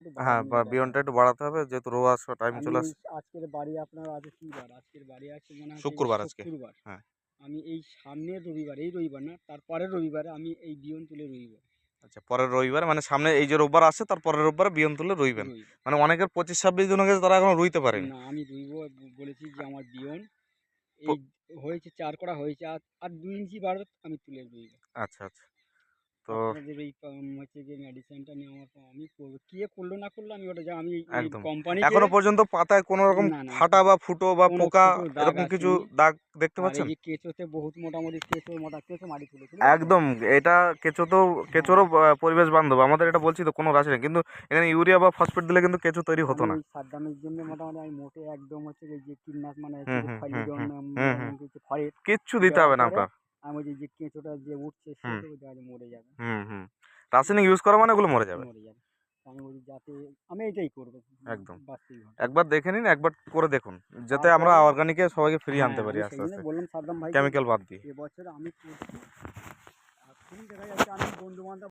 একটু হ্যাঁ, বাড়ানো বা দরকার। বিয়নটা একটু বাড়াতে হবে যেহেতু রোয়া টাইম আমি চলে আসছে। আজকের বাড়ি আপনার আজ কি বার? আজকের বাড়ি আছে মনে হচ্ছে যে শুক্রবার আজকে। শুক্রবার। হ্যাঁ। আমি এই সামনের রবিবার, এই রবিবার না, তার পরের রবিবারে আমি এই বিয়ন তুলে রুইব। আচ্ছা, পরের রবিবারে মানে সামনে এই যে রোববার আসছে তার পরের রোববারে বিয়ন তুলে রুইবেন। রুইব। মানে অনেকের 25-26 দিন হয়ে গেছে তারা এখনো রুইতে পারেনি। না আমি রুইব, বলেছি যে আমার বিয়ন প এই হয়েছে, 4 কড়া হয়েছে, আর 2 ইঞ্চি বাড়বে আমি তুলে রুইব। আচ্ছা, আচ্ছা। তো আপনাদের এই হচ্ছে যে মেডিসিনটা নেওয়ার পর আমি করবো, কে করলো না করলো আমি ওটা আমি এই একদম। কোম্পানিকে। এখনো পর্যন্ত পাতায় কোনো রকম না না ফাটা বা ফুটো বা কোনো পোকা ফুটো দাগ এরকম কিছু আসেনি। দাগ দেখতে আর এই পাচ্ছেন? যে কেঁচোতে বহুত মোটামুটি কেঁচো মাটি তুলেছিল তো। একদম। এটা কেঁচো তো হ্যাঁ, কেঁচোরও পরিবেশ বান্ধব। আমাদের এটা বলছি তো কোনো রাসায়নিক কিন্তু এখানে ইউরিয়া বা ফসফেট দিলে কিন্তু কেঁচো তৈরি হতো আমি না। ওই সাদ্দামের জন্য মোটামুটি আমি মোটে একদম হচ্ছে যে কীটনাশক মানে হচ্ছে হুম, যে হুম, হুম, ফলিডন হুম, হুম, হুম। মোটামুটি হচ্ছে ফরেট কিচ্ছু দিতে দেওয়ার হবে না পরে আপনার। আমি ওই যে কেঁচোটা যে উঠছে সে হুম, তো মরে যাবে। হুম, হুম। রাসায়নিক ইউজ করা মানে ওগুলো মরে যাবে। মরে যাবে। আমি বলি যাতে আমি এটাই করবো, একদম। বাস্তবিকভাবে। একবার দেখে নিন, একবার করে দেখুন। যাতে আমরা তারপরে অর্গানিকে সবাইকে ফিরিয়ে হ্যাঁ, আনতে পারি আমি সেই আস্তে, জন্যই আস্তে। বললাম সাদ্দাম ভাইকে কেমিক্যাল বাদ দিয়ে। এবছর আমি করছি। এখন দেখা যাচ্ছে আমি বন্ধু বান্ধব